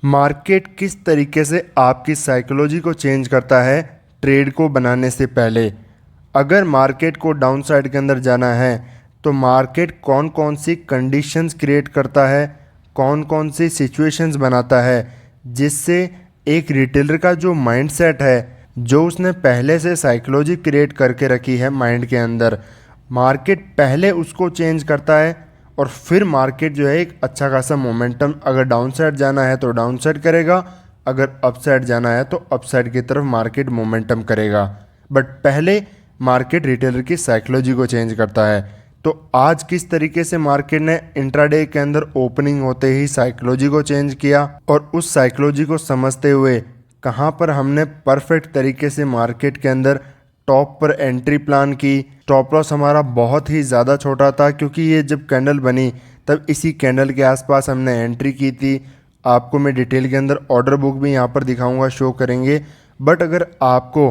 Market किस तरीके से आपकी साइकोलॉजी को चेंज करता है ट्रेड को बनाने से पहले। अगर मार्केट को डाउन साइड के अंदर जाना है तो मार्केट कौन कौन सी कंडीशंस क्रिएट करता है, कौन कौन सी सिचुएशंस बनाता है, जिससे एक रिटेलर का जो माइंडसेट है, जो उसने पहले से साइकोलॉजी क्रिएट करके रखी है माइंड के अंदर, मार्केट पहले उसको चेंज करता है और फिर मार्केट जो है एक अच्छा खासा मोमेंटम, अगर डाउन साइड जाना है तो डाउन साइड करेगा, अगर अप साइड जाना है तो अप साइड की तरफ मार्केट मोमेंटम करेगा। बट पहले मार्केट रिटेलर की साइकोलॉजी को चेंज करता है। तो आज किस तरीके से मार्केट ने इंट्राडे के अंदर ओपनिंग होते ही साइकोलॉजी को चेंज किया और उस साइकोलॉजी को समझते हुए कहाँ पर हमने परफेक्ट तरीके से मार्केट के अंदर टॉप पर एंट्री प्लान की। स्टॉप लॉस हमारा बहुत ही ज़्यादा छोटा था क्योंकि ये जब कैंडल बनी तब इसी कैंडल के आसपास हमने एंट्री की थी। आपको मैं डिटेल के अंदर ऑर्डर बुक भी यहाँ पर दिखाऊंगा, शो करेंगे। बट अगर आपको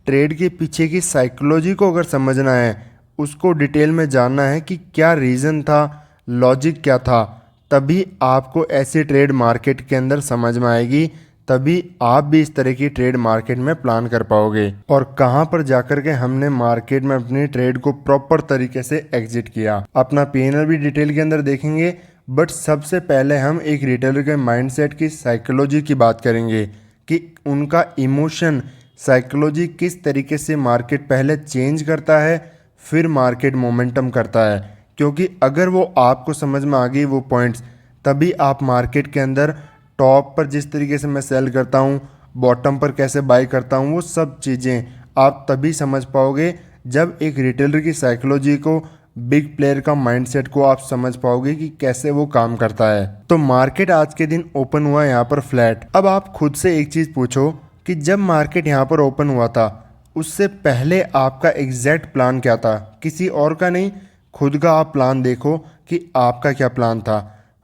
ट्रेड के पीछे की साइकोलॉजी को अगर समझना है, उसको डिटेल में जानना है कि क्या रीज़न था, लॉजिक क्या था, तभी आपको ऐसी ट्रेड मार्केट के अंदर समझ में आएगी, तभी आप भी इस तरह की ट्रेड मार्केट में प्लान कर पाओगे। और कहाँ पर जाकर के हमने मार्केट में अपनी ट्रेड को प्रॉपर तरीके से एग्जिट किया, अपना पीएनएल भी डिटेल के अंदर देखेंगे। बट सबसे पहले हम एक रिटेलर के माइंडसेट की साइकोलॉजी की बात करेंगे कि उनका इमोशन, साइकोलॉजी किस तरीके से मार्केट पहले चेंज करता है, फिर मार्केट मोमेंटम करता है। क्योंकि अगर वो आपको समझ में आ गई वो पॉइंट्स, तभी आप मार्केट के अंदर टॉप पर जिस तरीके से मैं सेल करता हूँ, बॉटम पर कैसे बाई करता हूँ, वो सब चीज़ें आप तभी समझ पाओगे जब एक रिटेलर की साइकोलॉजी को, बिग प्लेयर का माइंडसेट को आप समझ पाओगे कि कैसे वो काम करता है। तो मार्केट आज के दिन ओपन हुआ यहाँ पर फ्लैट। अब आप खुद से एक चीज़ पूछो कि जब मार्केट यहाँ पर ओपन हुआ था उससे पहले आपका एग्जैक्ट प्लान क्या था, किसी और का नहीं, खुद का आप प्लान देखो कि आपका क्या प्लान था।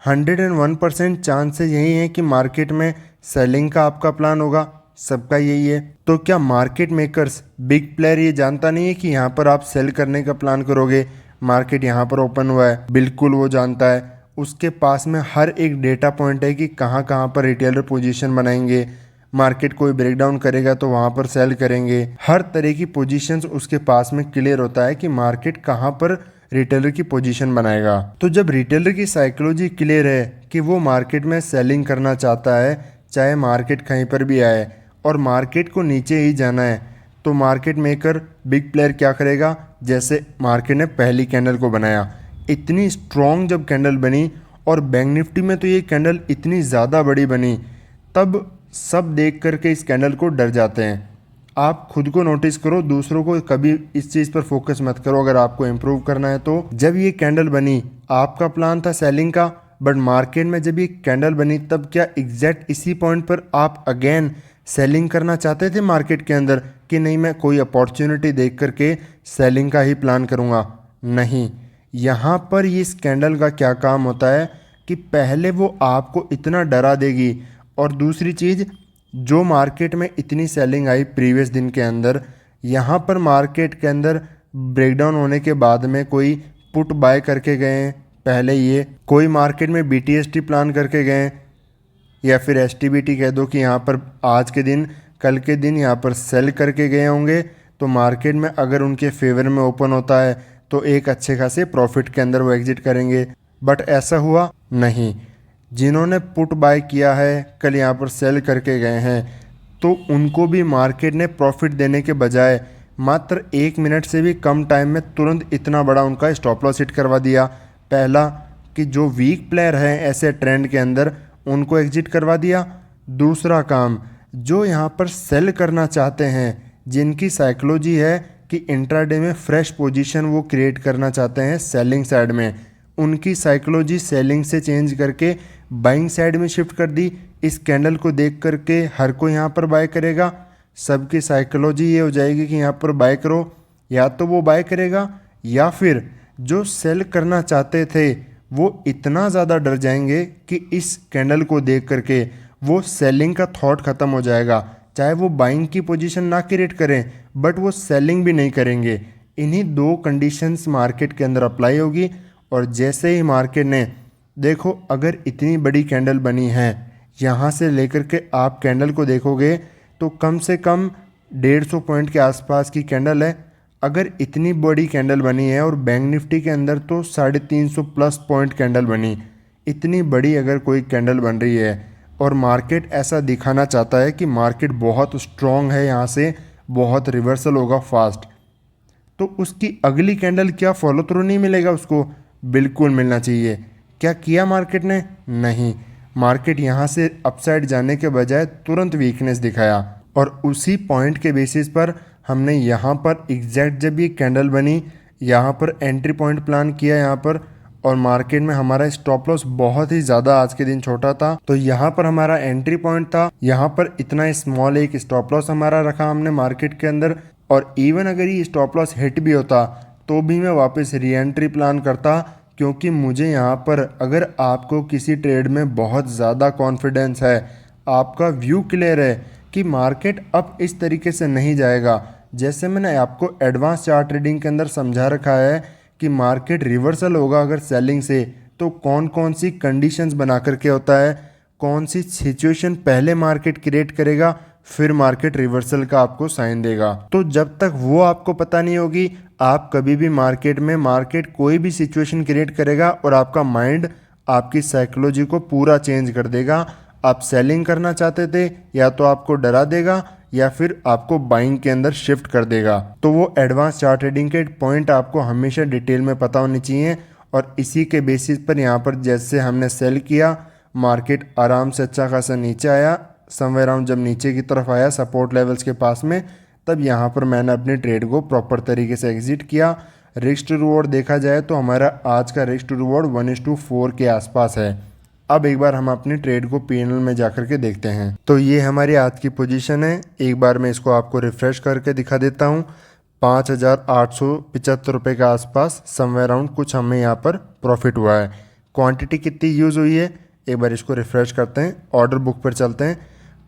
101% चांसेस यही है कि मार्केट में सेलिंग का आपका प्लान होगा, सबका यही है। तो क्या मार्केट मेकर्स, बिग प्लेयर ये जानता नहीं है कि यहाँ पर आप सेल करने का प्लान करोगे, मार्केट यहाँ पर ओपन हुआ है? बिल्कुल वो जानता है। उसके पास में हर एक डेटा पॉइंट है कि कहाँ कहाँ पर रिटेलर पोजीशन बनाएंगे, मार्केट कोई ब्रेकडाउन करेगा तो वहाँ पर सेल करेंगे। हर तरह की पोजीशंस उसके पास में क्लियर होता है कि मार्केट कहाँ पर रिटेलर की पोजीशन बनाएगा। तो जब रिटेलर की साइकोलॉजी क्लियर है कि वो मार्केट में सेलिंग करना चाहता है, चाहे मार्केट कहीं पर भी आए, और मार्केट को नीचे ही जाना है, तो मार्केट मेकर, बिग प्लेयर क्या करेगा? जैसे मार्केट ने पहली कैंडल को बनाया, इतनी स्ट्रॉन्ग जब कैंडल बनी, और बैंक निफ्टी में तो ये कैंडल इतनी ज़्यादा बड़ी बनी, तब सब देख करके इस कैंडल को डर जाते हैं। आप खुद को नोटिस करो, दूसरों को कभी इस चीज़ पर फोकस मत करो अगर आपको इम्प्रूव करना है तो। जब ये कैंडल बनी, आपका प्लान था सेलिंग का, बट मार्केट में जब ये कैंडल बनी तब क्या एग्जैक्ट इसी पॉइंट पर आप अगेन सेलिंग करना चाहते थे मार्केट के अंदर कि नहीं, मैं कोई अपॉर्चुनिटी देख करके सेलिंग का ही प्लान करूँगा? नहीं। यहाँ पर इस कैंडल का क्या काम होता है कि पहले वो आपको इतना डरा देगी, और दूसरी चीज़, जो मार्केट में इतनी सेलिंग आई प्रीवियस दिन के अंदर, यहाँ पर मार्केट के अंदर ब्रेकडाउन होने के बाद में कोई पुट बाय करके गए हैं पहले, ये कोई मार्केट में बीटीएसटी प्लान करके गए, या फिर एसटीबीटी कह दो कि यहाँ पर आज के दिन, कल के दिन यहाँ पर सेल करके गए होंगे, तो मार्केट में अगर उनके फेवर में ओपन होता है तो एक अच्छे खासे प्रॉफिट के अंदर वो एग्जिट करेंगे। बट ऐसा हुआ नहीं। जिन्होंने पुट बाय किया है, कल यहाँ पर सेल करके गए हैं, तो उनको भी मार्केट ने प्रॉफिट देने के बजाय मात्र 1 मिनट से भी कम टाइम में तुरंत इतना बड़ा उनका स्टॉप लॉस हिट करवा दिया। पहला कि जो वीक प्लेयर हैं ऐसे ट्रेंड के अंदर, उनको एग्जिट करवा दिया। दूसरा काम, जो यहाँ पर सेल करना चाहते हैं, जिनकी साइकोलॉजी है कि इंट्राडे में फ्रेश पोजीशन वो क्रिएट करना चाहते हैं सेलिंग साइड में, उनकी साइकोलॉजी सेलिंग से चेंज करके बाइंग साइड में शिफ्ट कर दी। इस कैंडल को देख करके हर कोई यहाँ पर बाय करेगा, सबकी साइकोलॉजी ये हो जाएगी कि यहाँ पर बाय करो, या तो वो बाय करेगा, या फिर जो सेल करना चाहते थे वो इतना ज़्यादा डर जाएंगे कि इस कैंडल को देख करके वो सेलिंग का थॉट ख़त्म हो जाएगा। चाहे वो बाइंग की पोजीशन ना क्रिएट करें, बट वो सेलिंग भी नहीं करेंगे। इन्हीं 2 कंडीशंस मार्केट के अंदर अप्लाई होगी। और जैसे ही मार्केट ने, देखो, अगर इतनी बड़ी कैंडल बनी है, यहाँ से लेकर के आप कैंडल को देखोगे तो कम से कम 150 पॉइंट के आसपास की कैंडल है। अगर इतनी बड़ी कैंडल बनी है और बैंक निफ्टी के अंदर तो 350 प्लस पॉइंट कैंडल बनी, इतनी बड़ी अगर कोई कैंडल बन रही है और मार्केट ऐसा दिखाना चाहता है कि मार्केट बहुत स्ट्रॉन्ग है, यहाँ से बहुत रिवर्सल होगा फास्ट, तो उसकी अगली कैंडल क्या फॉलो थ्रू नहीं मिलेगा उसको? बिल्कुल मिलना चाहिए। क्या किया मार्केट ने? नहीं, मार्केट यहाँ से अपसाइड जाने के बजाय तुरंत वीकनेस दिखाया और उसी पॉइंट के बेसिस पर हमने यहाँ पर एग्जैक्ट जब ये कैंडल बनी यहाँ पर एंट्री पॉइंट प्लान किया यहाँ पर, और मार्केट में हमारा स्टॉप लॉस बहुत ही ज़्यादा आज के दिन छोटा था, तो यहाँ पर हमारा एंट्री पॉइंट था, यहाँ पर इतना स्मॉल एक स्टॉप लॉस हमारा रखा हमने मार्केट के अंदर। और इवन अगर ये स्टॉप लॉस हिट भी होता तो भी मैं वापस री एंट्री प्लान करता, क्योंकि मुझे यहाँ पर अगर आपको किसी ट्रेड में बहुत ज़्यादा कॉन्फिडेंस है, आपका व्यू क्लियर है कि मार्केट अब इस तरीके से नहीं जाएगा, जैसे मैंने आपको एडवांस चार्ट ट्रेडिंग के अंदर समझा रखा है कि मार्केट रिवर्सल होगा अगर सेलिंग से, तो कौन कौन सी कंडीशंस बना करके होता है, कौन सी सिचुएशन पहले मार्केट क्रिएट करेगा, फिर मार्केट रिवर्सल का आपको साइन देगा। तो जब तक वो आपको पता नहीं होगी, आप कभी भी मार्केट कोई भी सिचुएशन क्रिएट करेगा और आपका माइंड आपकी साइकोलॉजी को पूरा चेंज कर देगा। आप सेलिंग करना चाहते थे, या तो आपको डरा देगा या फिर आपको बाइंग के अंदर शिफ्ट कर देगा। तो वो एडवांस चार्ट ट्रेडिंग के पॉइंट आपको हमेशा डिटेल में पता होनी चाहिए, और इसी के बेसिस पर यहाँ पर जैसे हमने सेल किया, मार्केट आराम से अच्छा खासा नीचे आया, समवेयर अराउंड जब नीचे की तरफ आया सपोर्ट लेवल्स के पास में, तब यहाँ पर मैंने अपनी ट्रेड को प्रॉपर तरीके से एग्जिट किया। रिस्क टू रिवॉर्ड देखा जाए तो हमारा आज का रिस्क टू रिवॉर्ड 1:4 के आसपास है। अब एक बार हम अपनी ट्रेड को पीएनएल में जाकर के देखते हैं। तो ये हमारी आज की पोजीशन है, एक बार मैं इसको आपको रिफ्रेश करके दिखा देता हूँ। 5,875 रुपये के आसपास समवेयर अराउंड कुछ हमें यहाँ पर प्रॉफिट हुआ है। क्वांटिटी कितनी यूज़ हुई है, एक बार इसको रिफ्रेश करते हैं, ऑर्डर बुक पर चलते हैं।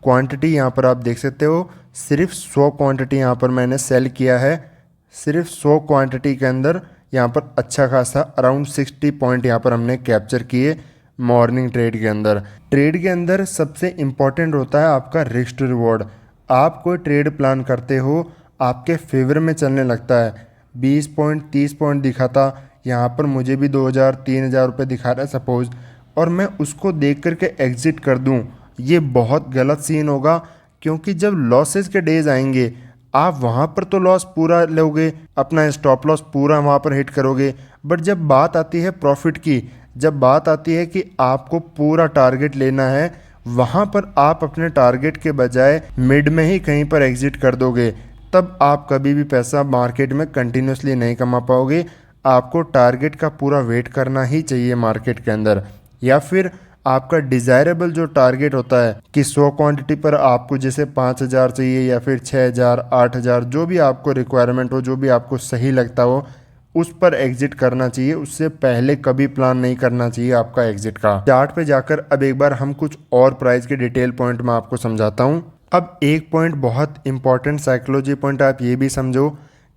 क्वांटिटी यहाँ पर आप देख सकते हो, सिर्फ 100 क्वांटिटी यहाँ पर मैंने सेल किया है। सिर्फ 100 क्वांटिटी के अंदर यहाँ पर अच्छा खासा अराउंड 60 पॉइंट यहाँ पर हमने कैप्चर किए मॉर्निंग ट्रेड के अंदर। ट्रेड के अंदर सबसे इम्पॉर्टेंट होता है आपका रिस्क टू रिवॉर्ड। आप कोई ट्रेड प्लान करते हो, आपके फेवर में चलने लगता है, 20 पॉइंट 30 पॉइंट दिखाता, यहाँ पर मुझे भी 2,000-3,000 रुपये दिखा रहा है सपोज़, और मैं उसको देख करके एग्ज़िट कर दूँ, ये बहुत गलत सीन होगा। क्योंकि जब लॉसेस के डेज आएंगे, आप वहाँ पर तो लॉस पूरा लोगे, अपना स्टॉप लॉस पूरा वहाँ पर हिट करोगे, बट जब बात आती है प्रॉफिट की, जब बात आती है कि आपको पूरा टारगेट लेना है, वहाँ पर आप अपने टारगेट के बजाय मिड में ही कहीं पर एग्जिट कर दोगे, तब आप कभी भी पैसा मार्केट में कंटिन्यूसली नहीं कमा पाओगे। आपको टारगेट का पूरा वेट करना ही चाहिए मार्केट के अंदर, या फिर आपका डिज़ायरेबल जो टारगेट होता है कि 100 क्वांटिटी पर आपको जैसे 5,000 चाहिए या फिर 6,000 8,000, जो भी आपको रिक्वायरमेंट हो, जो भी आपको सही लगता हो, उस पर एग्जिट करना चाहिए। उससे पहले कभी प्लान नहीं करना चाहिए आपका एग्जिट का। चार्ट पे जाकर अब एक बार हम कुछ और प्राइस के डिटेल पॉइंट मैं आपको समझाता हूँ। अब एक पॉइंट बहुत इंपॉर्टेंट साइकोलॉजी पॉइंट आप ये भी समझो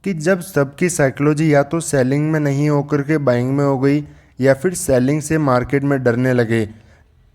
कि जब सबकी साइकोलॉजी या तो सेलिंग में नहीं होकर के बाइंग में हो गई, या फिर सेलिंग से मार्केट में डरने लगे,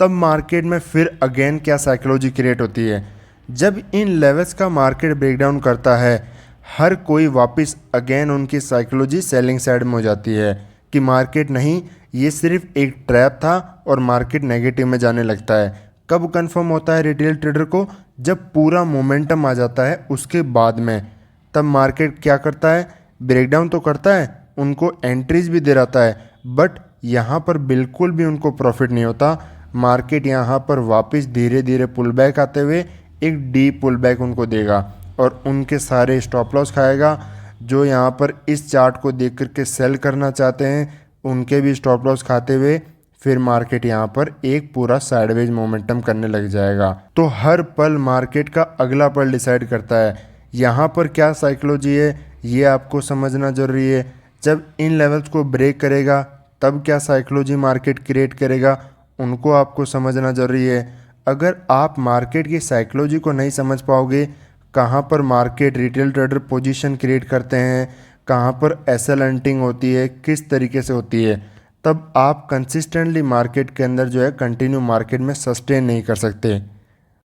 तब मार्केट में फिर अगेन क्या साइकोलॉजी क्रिएट होती है। जब इन लेवल्स का मार्केट ब्रेकडाउन करता है, हर कोई वापस अगेन उनकी साइकोलॉजी सेलिंग साइड में हो जाती है कि मार्केट नहीं, ये सिर्फ एक ट्रैप था, और मार्केट नेगेटिव में जाने लगता है। कब कंफर्म होता है रिटेल ट्रेडर को? जब पूरा मोमेंटम आ जाता है उसके बाद में, तब मार्केट क्या करता है, ब्रेकडाउन तो करता है, उनको एंट्रीज भी दे रहता है, बट यहाँ पर बिल्कुल भी उनको प्रॉफिट नहीं होता। मार्केट यहाँ पर वापस धीरे धीरे पुल बैक आते हुए एक डीप पुल बैक उनको देगा, और उनके सारे स्टॉप लॉस खाएगा। जो यहाँ पर इस चार्ट को देख करके सेल करना चाहते हैं, उनके भी स्टॉप लॉस खाते हुए फिर मार्केट यहाँ पर एक पूरा साइडवेज मोमेंटम करने लग जाएगा। तो हर पल मार्केट का अगला पल डिसाइड करता है। यहाँ पर क्या साइकोलॉजी है ये आपको समझना ज़रूरी है। जब इन लेवल्स को ब्रेक करेगा, तब क्या साइकोलॉजी मार्केट क्रिएट करेगा, उनको आपको समझना ज़रूरी है। अगर आप मार्केट की साइकोलॉजी को नहीं समझ पाओगे, कहाँ पर market retail trader position create करते हैं, कहाँ पर एसएल हंटिंग होती है, किस तरीके से होती है, तब आप कंसिस्टेंटली मार्केट के अंदर जो है कंटिन्यू मार्केट में सस्टेन नहीं कर सकते।